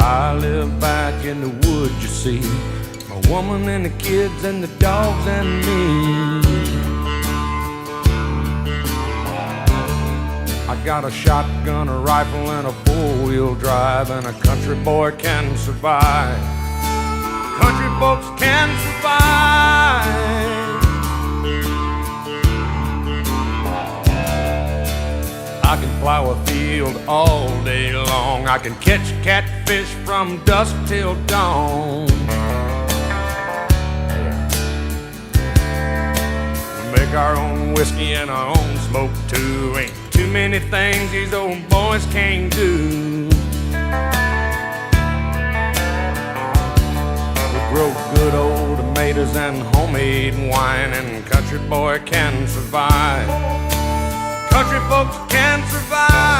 I live back in the woods, you see, my woman and the kids and the dogs and me. I got a shotgun, a rifle, and a four-wheel drive, and a country boy can survive. Country folks can survive. I can plow a field all day long. I can catch catfish from dusk till dawn. We make our own whiskey and our own smoke too. Ain't too many things these old boys can't do. We grow good old tomatoes and homemade wine, and country boy can survive. Country folks can survive.